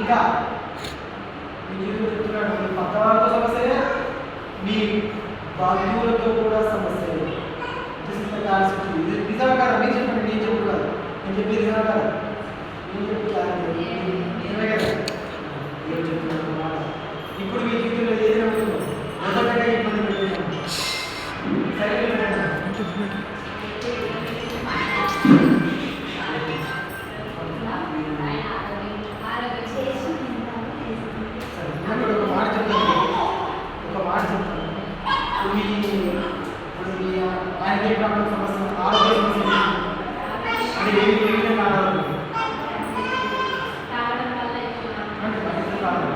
ఇంకా మీ జీవితం చెప్తున్నాడు, మీ పక్క వాళ్ళతో సమస్యలే, మీ బంధువులతో కూడా సమస్యలే. ఇది నిజం కాదా? మీరు చెప్పండి, నేను చెప్పు కదా, నేను చెప్పేది నిజం కాదా? నేను చెప్పి నిజమే కదా? ఏం చెప్తున్నాను మాట. ఇప్పుడు మీ జీవితంలో ఏదైనా ఉంటుందో మొదటగా ఇబ్బంది పెడుతున్నాను. సరే ఒక మాట చెప్తాను. ఇప్పుడు మీ ఆయనకి ఏ ప్రాబ్లం సమస్య, ఆరోగ్య సమస్య అంటే ఏమి కావాలి అంటే పరిస్థితి కాదు.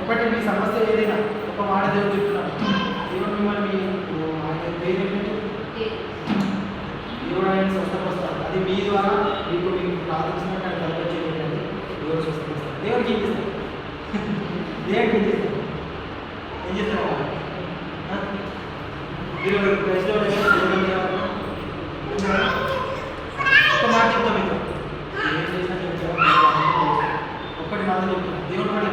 ఒకటి మీ సమస్య ఏదైనా ఒక మాట దేవుడు చెప్తున్నాడు. దేవుడు మిమ్మల్ని దేవుడు ఆయన స్వస్థపరుస్తాడు. అది మీ ద్వారా మీకు ప్రార్థించినట్టు ఆయన కల్పించేటండి. దేవుడు స్వస్థపరుస్తాడు. దేవుడికి ఏం చేస్తాడు? దేవుడికి ఏం చేస్తాడు? ఏం చేస్తాడు? దేవుడు ఒక మాట చెప్తాం మీకు, ఏం చేసినా ఒక్కటి మాట చెప్తున్నాను. దేవుడు మాట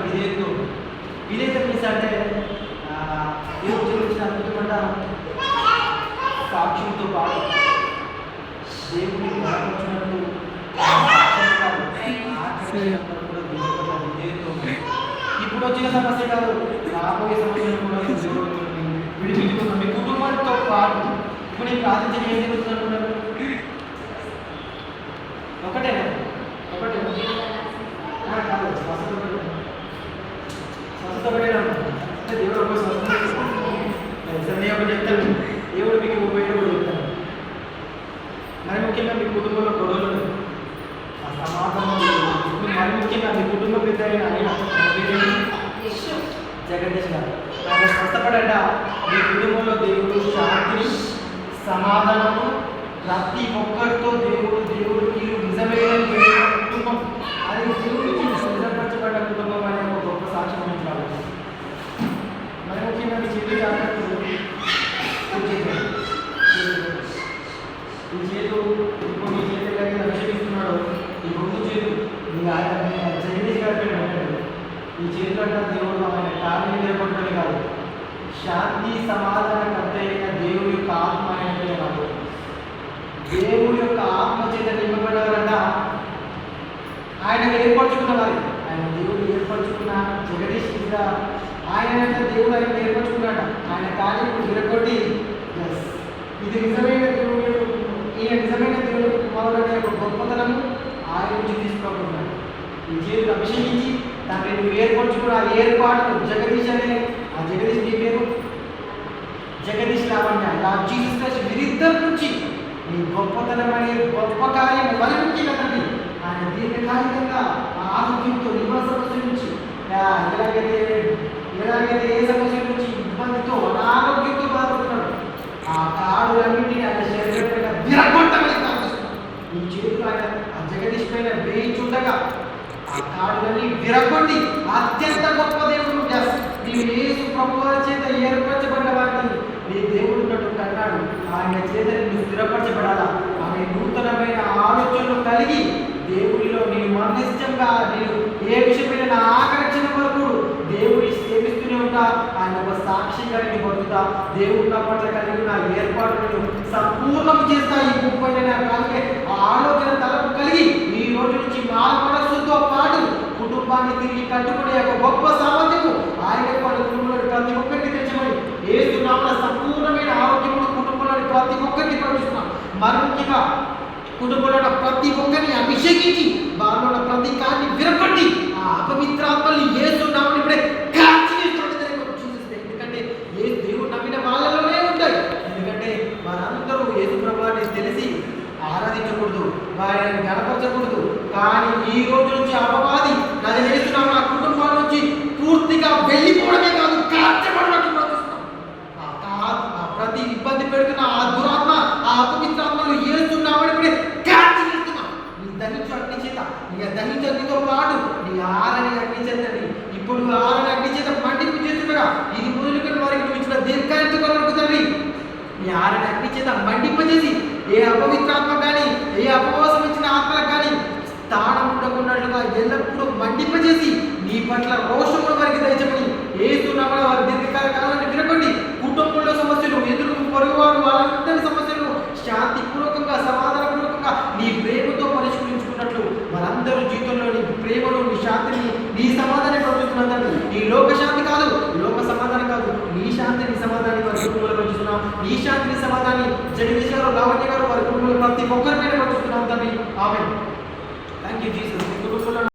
విధేయత మీస్ అంటే దేవుడు చూపించిన అద్భుతమైన సాక్షులతో పాటు దేవుడిని బలపరిచినట్టు ఇప్పుడు వచ్చిన సమస్య కాదు, రాబోయే సమస్యలు కూడా విడిపించుకున్నాం. మీ కుటుంబంతో పాటు ఇప్పుడు నీకు ప్రార్థించడం ఏం జరుగుతుంది అనుకున్నారు? ఒకటే కాదు, స్వస్థత ఒకటేనా అంటే దేవుడు ఒక స్వస్థత నేను ఒకటి చెప్తాను, దేవుడు మీకు ఉపయోగపడి చెప్తాను. మరి ముఖ్యంగా మీ కుటుంబంలో గొడవలు, సమాధానం, మరి ముఖ్యంగా మీ కుటుంబ పెద్ద అయిన జగదీష్ గారు ఆయన స్వస్థపడంట. మీ కుటుంబంలో దేవుడు శాంతిని, సమాధానము, ప్రతి ఒక్కరితో దేవుడికి నిజమైన కుటుంబం, అది దేవుడికి నిజపరచబడ్డ కుటుంబం అనే ఒక గొప్ప సాక్ష్యం ఉండాలి. మరి ముఖ్యంగా మీ చేతి ఈ చేతు ఇప్పుడు మీ చేతి ఎలాగైతే రక్షిస్తున్నాడో ఈ రెండు చేతులు మీ ఆయన జగదీష్ గారి పెట్టాడు. ఈ చేతులు అంటే దేవుడు ఆయన కార్యం ఏర్పడటమే కాదు, శాంతి సమాధానకర్త అయిన దేవుడి యొక్క ఆత్మ ఆయనకే కాదు. దేవుడి యొక్క ఆత్మ చేత నింపబడవారంట. ఆయన ఏర్పరచుకున్న వారు, ఆయన దేవుడు ఏర్పరచుకున్న జగదీష్ ఆయన దేవుడు ఆయన ఏర్పరచుకున్నాడు. ఆయన కార్యం విరగొట్టి ఇది నిజమైన దేవుడు, ఈయన నిజమైన దేవుడు కుమారుడు అనే ఒక గొప్పతనము ఆయన నుంచి తీసుకోబడుతున్నాడు. ఈ చేతులు అభిషేకించి దాన్ని నువ్వు ఏర్పరచుకున్న ఆ ఏర్పాటు జగదీష్ అనే ఆ జగదీష్ నీ పేరు జగదీష్ లావణ్య, ఆ జీసస్ క్రైస్ట్ వీరిద్దరి నుంచి నీ గొప్పతనం అనే గొప్ప కార్యం వరకు కదండి. ఆయన దీర్ఘకాలికంగా ఆరోగ్యంతో నివాస సమస్య నుంచి ఎలాగైతే ఏ సమస్య నుంచి ఇబ్బందితో అనారోగ్యంతో బాధపడుతున్నాడు, ఆ కాడులన్నింటినీ ఆయన శరీరం విరగొట్టమని ప్రార్థిస్తున్నాడు. ఈ చేతులు ఆయన ఆ జగదీష్ పైన వేయించుండగా ఆ కాడులన్నీ విరగొట్టి అత్యంత గొప్ప దేవుడు నీవు యేసు ప్రభువారి చేత ఏర్పరచబడ్డ వాడిని నీ దేవుడు ఉన్నట్టు కన్నాడు. ఆయన చేత నువ్వు స్థిరపరచబడాలా, ఆమె నూతనమైన ఆలోచనలు కలిగి దేవుడిలో నీవు మననిష్టంగా నీవు ఏ విషయమైన ఆకర్షణ వరకు దేవుడిని సేవిస్తూనే ఉంటా. ఆయన ఒక సాక్షిగా నేను బతుకుతా. దేవుడు నా పట్ల కలిగి నా ఏర్పాటును సంపూర్ణం చేస్తా. ఈ భూమిపైన కలిగే ఆలోచన తలకు కలిగి ఈ రోజు నుంచి మాల మనస్సుతో పాటు కుటుంబాన్ని తిరిగి కట్టుకునే ఒక గొప్ప సామర్థ్యము ఆయన కుటుంబంలో ప్రతి ఒక్కరికి తెచ్చమని ఏస్తున్నామన్న సంపూర్ణమైన ఆరోగ్యమును కుటుంబంలోని ప్రతి ఒక్కరికి ప్రవేశిస్తున్నాం. మరి ముఖ్యంగా కుటుంబంలో ప్రతి ఒక్కరిని అభిషేకించి వారిలో ప్రతి కాన్ని విరగొట్టి ఆ అపవిత్రాత్మల్ని ఏస్తున్నామని ఇప్పుడే ఎందుకంటే ఏ దేవుడు నమ్మిన వాళ్ళలోనే ఉంటాయి. ఎందుకంటే వారందరూ యేసు ప్రభువుని తెలిసి ఆరాధించకూడదు, వారిని గణపరచకూడదు. కానీ ఈ రోజు నుంచి అపవాది నది చేస్తున్నాం ఆ కుటుంబాల నుంచి పూర్తిగా వెళ్ళిపోవడమే కాదు, కార్చబడినట్టు ప్రవర్తిస్తున్నాం. ప్రతి ఇబ్బంది పెడుతున్న ఆ దురాత్మ, ఆ అపవిత్రాత్మలు ఏస్తున్నామని ఇప్పుడే కార్చి చేస్తున్నాం. నీ ఇక దహించతో పాటు నీ ఆరని అగ్ని చేతండి. ఇప్పుడు ఆరని అగ్ని చేత మండింపు చేస్తుండగా ఇది మొదలుకొని వారికి నువ్వు ఇచ్చిన దీర్ఘాయుత కొరకు తండ్రి నీ ఆరని అగ్ని చేత మండింపజేసి ఏ అపవిత్రాత్మ కానీ ఏ అపవాసం ఇచ్చిన ఆత్మలకు కానీ స్థానం ఉండకున్నట్లుగా ఎల్లప్పుడూ మండింపజేసి నీ పట్ల రోషమును వారికి దయచమని ఏస్తున్నామని వారి దీర్ఘకాల కాలాన్ని వినకండి. కుటుంబంలో సమస్యలు, ఎదురు పొరుగువారు వాళ్ళందరి సమస్యలు శాంతిపూర్వకంగా సమాధానపూర్వకంగా నీ ప్రేమతో పరిష్కరించుకున్నట్లు వారందరూ జీవితంలో నీ ప్రేమను, నీ శాంతిని, నీ సమాధానం ప్రవర్తిస్తున్నారు. నీ లోక శాంతి కాదు, లోక సమాధానం కాదు, నీ శాంతి నీ సమాధానం వారి కుటుంబంలో ప్రవర్తిస్తున్నాం. నీ శాంతి నీ సమాధానాన్ని జగదీష్ గారు, లావణ్య గారు వారి కుటుంబంలో ప్రతి ఒక్కరి మీద ప్రవర్తిస్తున్నాం తండ్రి. ఆమేన్. Thank you Jesus.